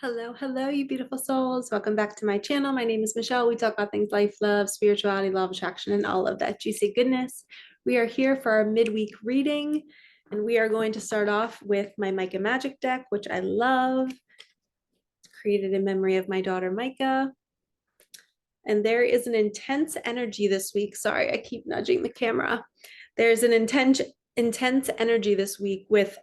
Hello, hello, you beautiful souls. Welcome back to my channel. My name is Michelle. We talk about things life, love, spirituality, law of attraction, and all of that juicy goodness. We are here for our midweek reading, and we are going to start off with my Micah magic deck, which I love. It's created in memory of my daughter, Micah. And there is an intense energy this week. Sorry, I keep nudging the camera. There's an intense energy this week with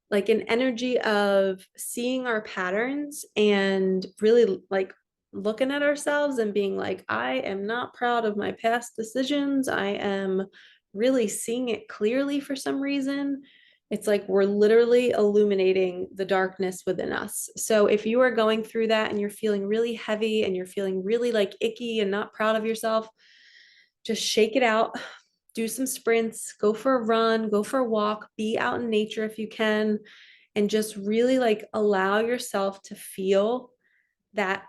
like an energy of seeing our patterns and really like looking at ourselves and being like, I am not proud of my past decisions. I am really seeing it clearly for some reason. It's like we're literally illuminating the darkness within us. So if you are going through that and you're feeling really heavy and you're feeling really like icky and not proud of yourself, just shake it out. Do some sprints, go for a run, go for a walk, be out in nature if you can, and just really like allow yourself to feel that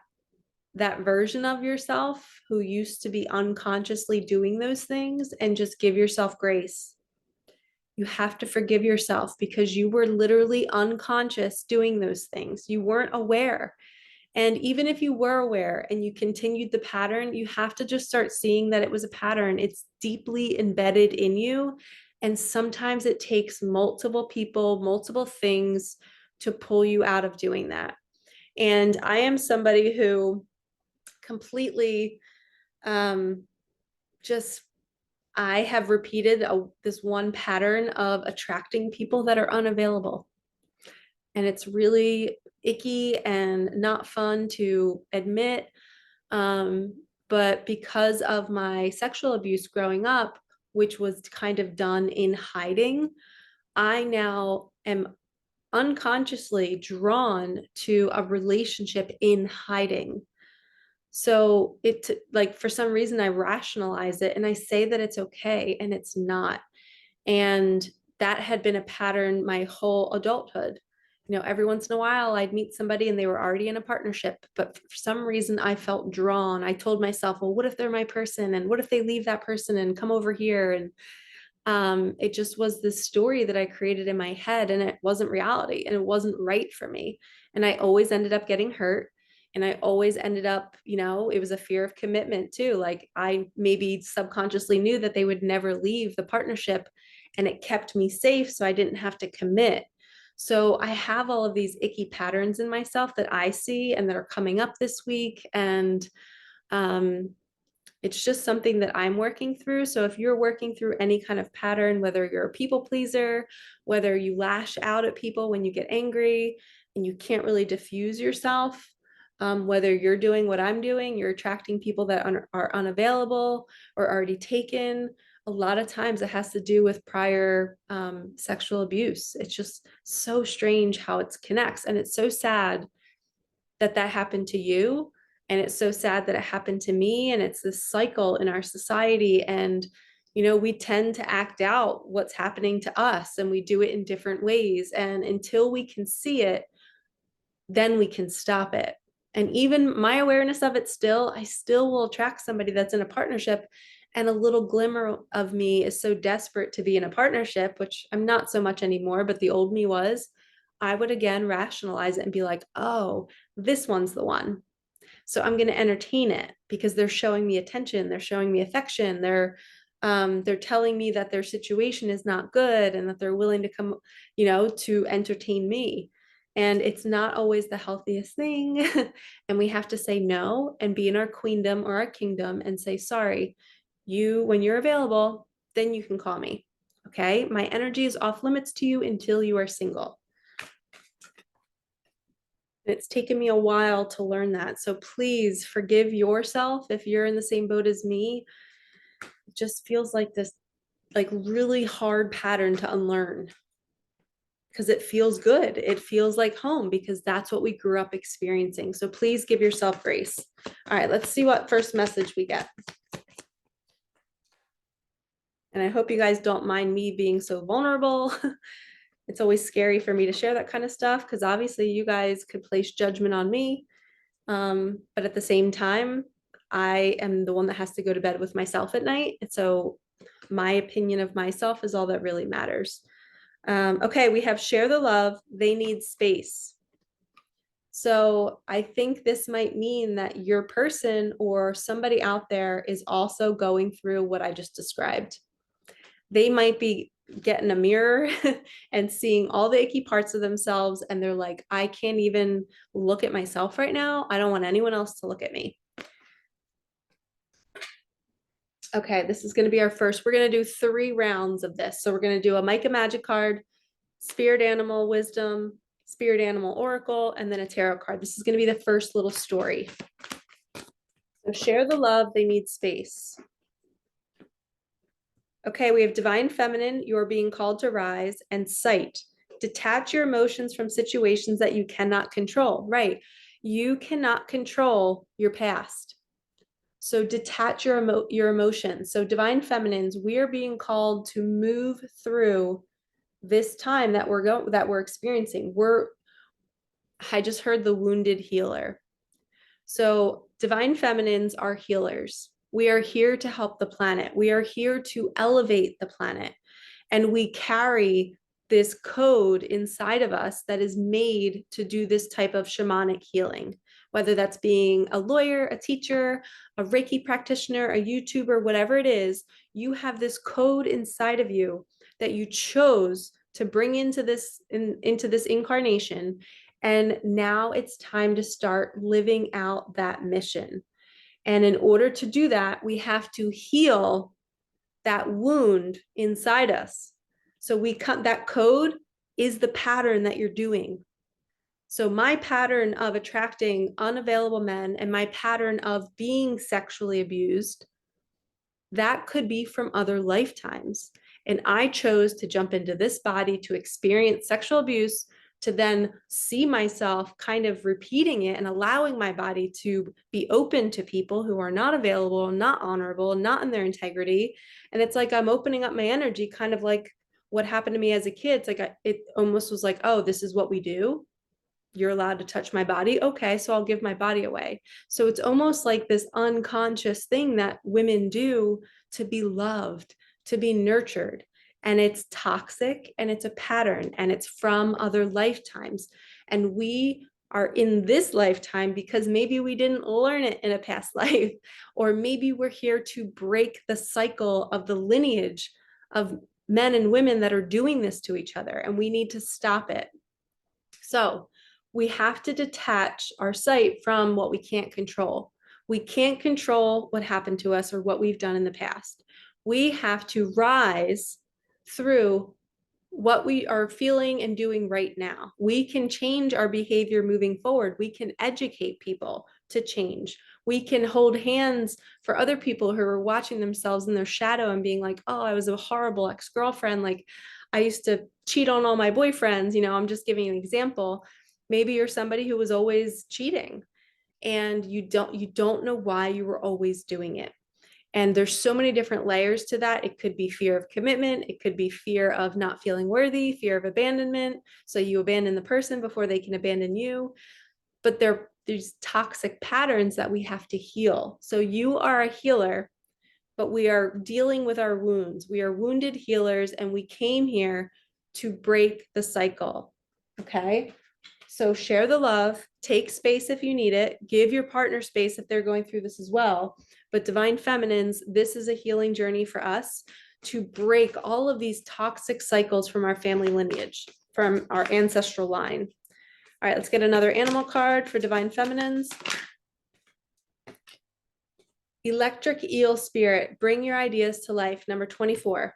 version of yourself who used to be unconsciously doing those things, and just give yourself grace. You have to forgive yourself because you were literally unconscious doing those things. You weren't aware. And even if you were aware and you continued the pattern, you have to just start seeing that it was a pattern. It's deeply embedded in you. And sometimes it takes multiple people, multiple things to pull you out of doing that. And I am somebody who completely just, I have repeated this one pattern of attracting people that are unavailable. And it's really icky and not fun to admit. But because of my sexual abuse growing up, which was kind of done in hiding, I now am unconsciously drawn to a relationship in hiding. So it, like, for some reason I rationalize it and I say that it's okay, and it's not. And that had been a pattern my whole adulthood. Every once in a while I'd meet somebody and they were already in a partnership, but for some reason I felt drawn. I told myself, well, what if they're my person? And what if they leave that person and come over here? And it just was this story that I created in my head, and it wasn't reality and it wasn't right for me. And I always ended up getting hurt. And I always ended up, it was a fear of commitment too. Like I maybe subconsciously knew that they would never leave the partnership, and it kept me safe so I didn't have to commit. So I have all of these icky patterns in myself that I see and that are coming up this week. And um, it's just something that I'm working through. So if you're working through any kind of pattern, whether you're a people pleaser, whether you lash out at people when you get angry and you can't really diffuse yourself, whether you're doing what I'm doing, you're attracting people that are unavailable or already taken. A lot of times it has to do with prior sexual abuse. It's just so strange how it connects. And it's so sad that that happened to you. And it's so sad that it happened to me. And it's this cycle in our society. And, we tend to act out what's happening to us, and we do it in different ways. And until we can see it, then we can stop it. And even my awareness of it still, I still will attract somebody that's in a partnership. And a little glimmer of me is so desperate to be in a partnership, which I'm not so much anymore, but the old me was. I would again rationalize it and be like, oh, this one's the one. So I'm going to entertain it because they're showing me attention, they're showing me affection, they're telling me that their situation is not good and that they're willing to come, to entertain me. And it's not always the healthiest thing. And we have to say no and be in our queendom or our kingdom and say, sorry, when you're available, then you can call me. Okay. My energy is off limits to you until you are single. It's taken me a while to learn that. So please forgive yourself if you're in the same boat as me. It just feels like this like really hard pattern to unlearn because it feels good. It feels like home because that's what we grew up experiencing. So please give yourself grace. All right, let's see what first message we get. And I hope you guys don't mind me being so vulnerable. It's always scary for me to share that kind of stuff because obviously you guys could place judgment on me. But at the same time, I am the one that has to go to bed with myself at night. And so my opinion of myself is all that really matters. Okay, we have share the love. They need space. So I think this might mean that your person or somebody out there is also going through what I just described. They might be getting a mirror and seeing all the icky parts of themselves, and they're like, I can't even look at myself right now. I don't want anyone else to look at me. Okay, this is going to be our first. We're going to do 3 rounds of this. So we're going to do a Micah magic card, spirit animal wisdom, spirit animal oracle, and then a tarot card. This is going to be the first little story. So share the love, they need space. Okay, we have divine feminine, you're being called to rise, and sight. Detach your emotions from situations that you cannot control. Right. You cannot control your past. So detach your emotions. So divine feminines, we are being called to move through this time that we're experiencing. I just heard the wounded healer. So divine feminines are healers. We are here to help the planet. We are here to elevate the planet. And we carry this code inside of us that is made to do this type of shamanic healing, whether that's being a lawyer, a teacher, a Reiki practitioner, a YouTuber, whatever it is. You have this code inside of you that you chose to bring into this incarnation. And now it's time to start living out that mission. And in order to do that, we have to heal that wound inside us. So that code is the pattern that you're doing. So my pattern of attracting unavailable men and my pattern of being sexually abused, that could be from other lifetimes. And I chose to jump into this body to experience sexual abuse, to then see myself kind of repeating it and allowing my body to be open to people who are not available, not honorable, not in their integrity. And it's like I'm opening up my energy, kind of like what happened to me as a kid. It's like it almost was like, oh, this is what we do. You're allowed to touch my body. Okay, so I'll give my body away. So it's almost like this unconscious thing that women do to be loved, to be nurtured. And it's toxic and it's a pattern and it's from other lifetimes. And we are in this lifetime because maybe we didn't learn it in a past life, or maybe we're here to break the cycle of the lineage of men and women that are doing this to each other. And we need to stop it. So we have to detach our sight from what we can't control. We can't control what happened to us or what we've done in the past. We have to rise through what we are feeling and doing right now. We can change our behavior moving forward. We can educate people to change. We can hold hands for other people who are watching themselves in their shadow and being like, oh, I was a horrible ex-girlfriend. Like I used to cheat on all my boyfriends. I'm just giving you an example. Maybe you're somebody who was always cheating and you don't know why you were always doing it. And there's so many different layers to that. It could be fear of commitment. It could be fear of not feeling worthy, fear of abandonment. So you abandon the person before they can abandon you. But there's toxic patterns that we have to heal. So you are a healer, but we are dealing with our wounds. We are wounded healers, and we came here to break the cycle. Okay? So share the love, take space if you need it, give your partner space if they're going through this as well. But divine feminines, this is a healing journey for us to break all of these toxic cycles from our family lineage, from our ancestral line. All right, let's get another animal card for divine feminines. Electric eel spirit, bring your ideas to life, number 24.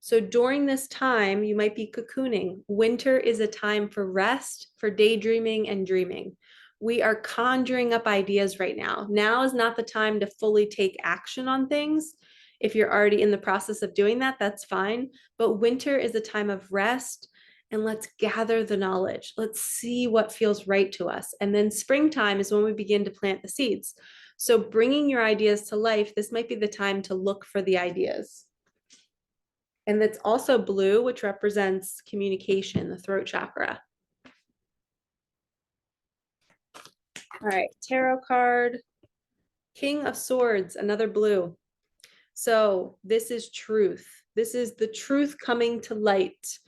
So during this time, you might be cocooning. Winter is a time for rest, for daydreaming and dreaming. We are conjuring up ideas right now. Now is not the time to fully take action on things. If you're already in the process of doing that, that's fine. But winter is a time of rest, and let's gather the knowledge. Let's see what feels right to us. And then springtime is when we begin to plant the seeds. So bringing your ideas to life, this might be the time to look for the ideas. And that's also blue, which represents communication, the throat chakra. All right, tarot card, King of Swords, another blue. So this is truth. This is the truth coming to light.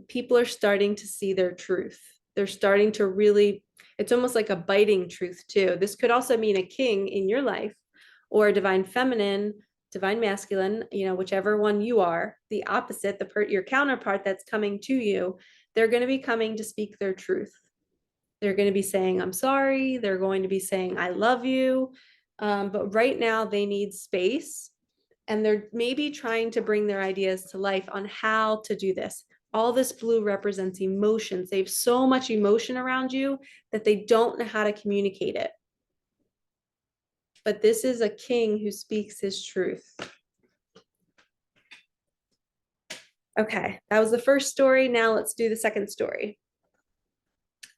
People are starting to see their truth. They're starting to really, it's almost like a biting truth too. This could also mean a king in your life or a divine feminine, divine masculine, whichever one you are, the opposite, your counterpart that's coming to you. They're going to be coming to speak their truth. They're going to be saying, I'm sorry. They're going to be saying, I love you. But right now they need space, and they're maybe trying to bring their ideas to life on how to do this. All this blue represents emotions. They have so much emotion around you that they don't know how to communicate it. But this is a king who speaks his truth. Okay, that was the first story. Now let's do the second story.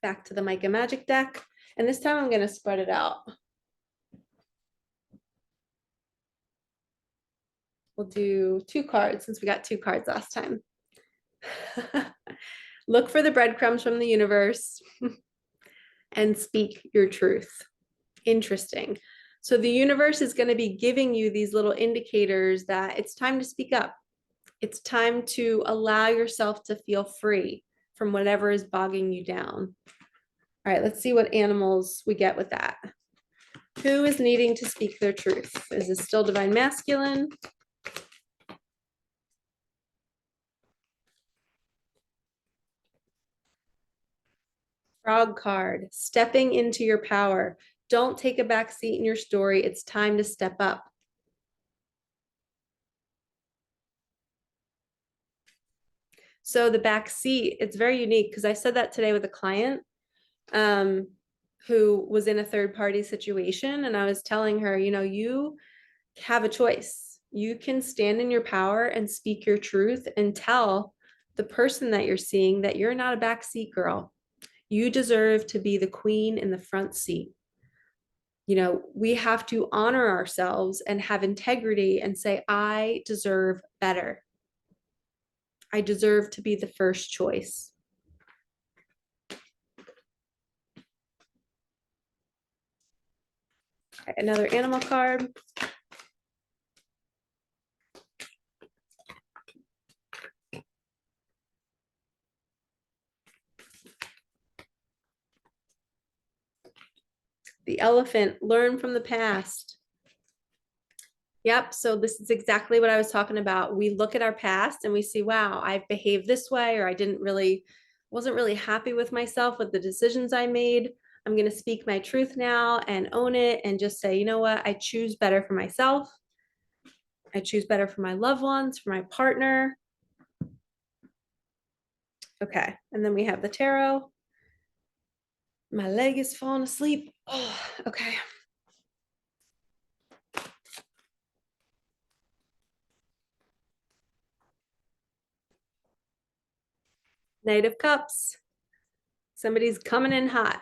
Back to the Micah Magic deck. And this time I'm going to spread it out. We'll do 2 cards since we got 2 cards last time. Look for the breadcrumbs from the universe and speak your truth. Interesting. So the universe is going to be giving you these little indicators that it's time to speak up. It's time to allow yourself to feel free from whatever is bogging you down. All right, let's see what animals we get with that. Who is needing to speak their truth? Is this still divine masculine? Frog card, stepping into your power. Don't take a back seat in your story. It's time to step up. So the back seat, it's very unique because I said that today with a client who was in a third-party situation, and I was telling her, you have a choice. You can stand in your power and speak your truth and tell the person that you're seeing that you're not a backseat girl. You deserve to be the queen in the front seat. We have to honor ourselves and have integrity and say, I deserve better. I deserve to be the first choice. Okay, another animal card. The elephant, learn from the past. Yep, so this is exactly what I was talking about. We look at our past and we see, wow, I've behaved this way, or I wasn't really happy with myself with the decisions I made. I'm going to speak my truth now and own it and just say, you know what? I choose better for myself. I choose better for my loved ones, for my partner. Okay, and then we have the tarot. My leg is falling asleep. Oh, okay. Knight of Cups. Somebody's coming in hot.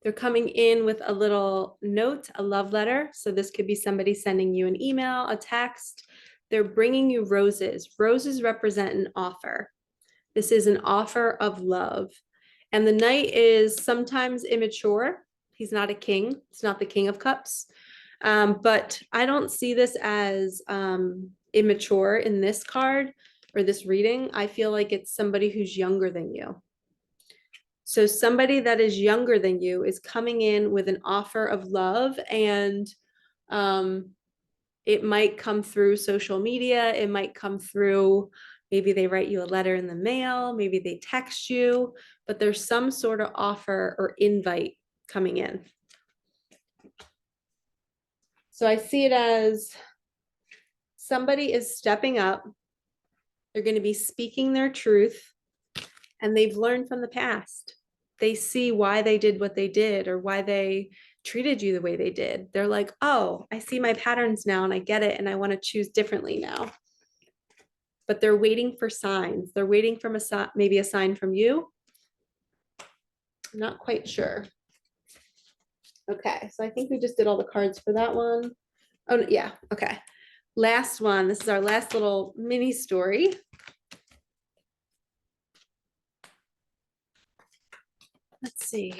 They're coming in with a little note, a love letter. So this could be somebody sending you an email, a text. They're bringing you roses. Roses represent an offer. This is an offer of love. And the knight is sometimes immature. He's not a king. It's not the king of cups. But I don't see this as immature in this card or this reading. I feel like it's somebody who's younger than you. So somebody that is younger than you is coming in with an offer of love, and it might come through social media. It might come through, maybe they write you a letter in the mail, maybe they text you, but there's some sort of offer or invite coming in. So I see it as somebody is stepping up. They're going to be speaking their truth, and they've learned from the past. They see why they did what they did or why they treated you the way they did. They're like, oh, I see my patterns now and I get it and I want to choose differently now. But they're waiting for signs. They're waiting from maybe a sign from you. I'm not quite sure. Okay, so I think we just did all the cards for that one. Oh, yeah, okay. Last one. This is our last little mini story. Let's see.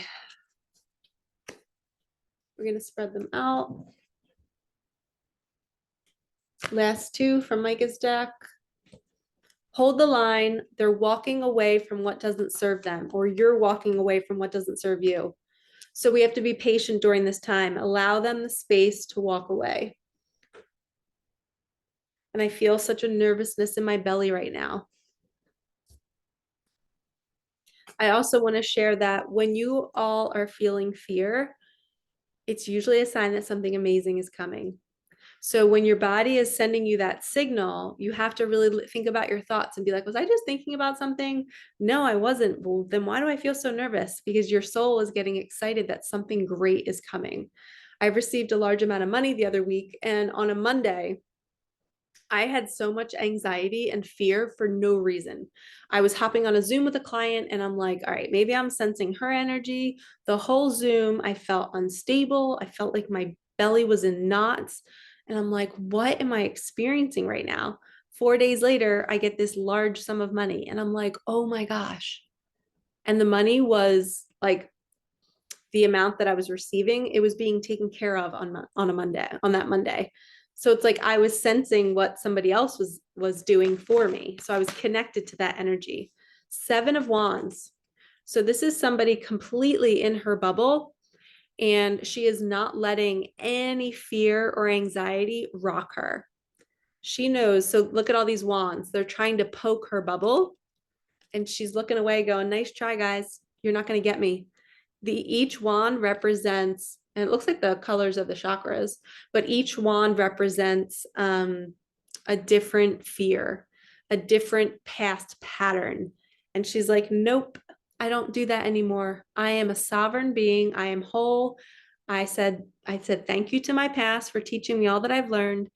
We're going to spread them out. Last 2 from Micah's deck. hold the line. They're walking away from what doesn't serve them, or you're walking away from what doesn't serve you. So we have to be patient during this time. Allow them the space to walk away. And I feel such a nervousness in my belly right now. I also want to share that when you all are feeling fear, it's usually a sign that something amazing is coming. So when your body is sending you that signal, you have to really think about your thoughts and be like, was I just thinking about something? No, I wasn't. Well, then why do I feel so nervous? Because your soul is getting excited that something great is coming. I received a large amount of money the other week, and on a Monday, I had so much anxiety and fear for no reason. I was hopping on a Zoom with a client and I'm like, all right, maybe I'm sensing her energy. The whole Zoom, I felt unstable. I felt like my belly was in knots. And I'm like, what am I experiencing right now? 4 days later, I get this large sum of money and I'm like, oh my gosh. And the money was like the amount that I was receiving, it was being taken care of on a Monday, on that Monday. So it's like I was sensing what somebody else was doing for me. So I was connected to that energy. 7 of Wands. So this is somebody completely in her bubble, and she is not letting any fear or anxiety rock her. She knows. So look at all these wands. They're trying to poke her bubble, and she's looking away going, nice try, guys. You're not going to get me. Each wand represents, and it looks like the colors of the chakras, but each wand represents a different fear, a different past pattern. And she's like, nope, I don't do that anymore. I am a sovereign being. I am whole. I said thank you to my past for teaching me all that I've learned.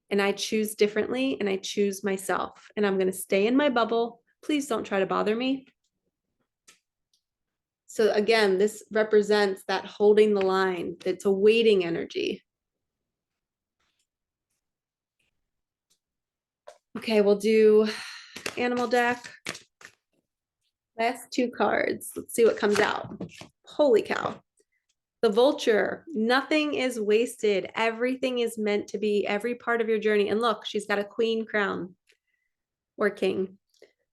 And I choose differently, and I choose myself. And I'm going to stay in my bubble. Please don't try to bother me. So again, this represents that holding the line. It's a waiting energy. Okay, we'll do animal deck. Last 2 cards. Let's see what comes out. Holy cow. The vulture. Nothing is wasted. Everything is meant to be, every part of your journey. And look, she's got a queen crown or king.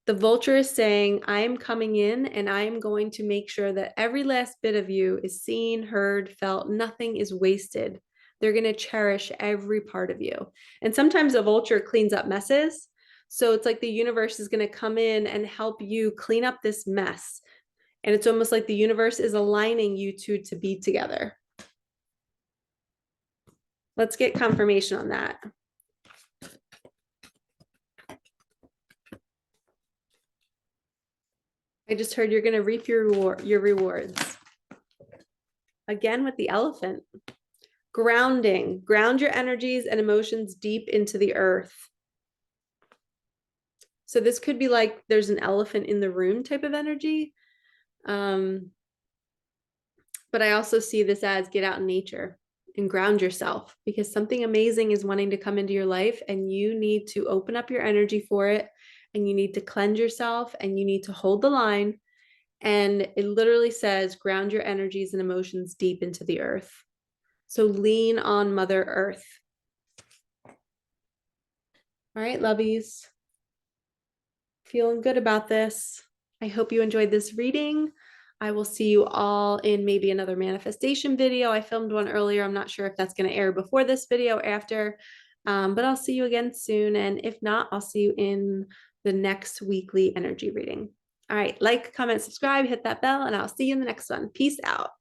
The vulture is saying, I am coming in and I am going to make sure that every last bit of you is seen, heard, felt. Nothing is wasted. They're going to cherish every part of you. And sometimes a vulture cleans up messes. So it's like the universe is going to come in and help you clean up this mess. And it's almost like the universe is aligning you two to be together. Let's get confirmation on that. I just heard you're going to reap your rewards. Again with the elephant. Grounding. Ground your energies and emotions deep into the earth. So this could be like there's an elephant in the room type of energy. But I also see this as get out in nature and ground yourself, because something amazing is wanting to come into your life and you need to open up your energy for it, and you need to cleanse yourself, and you need to hold the line. And it literally says ground your energies and emotions deep into the earth. So lean on Mother Earth. All right, lovies. Feeling good about this. I hope you enjoyed this reading. I will see you all in maybe another manifestation video. I filmed one earlier. I'm not sure if that's going to air before this video or after, but I'll see you again soon. And if not, I'll see you in the next weekly energy reading. All right, like, comment, subscribe, hit that bell, and I'll see you in the next one. Peace out.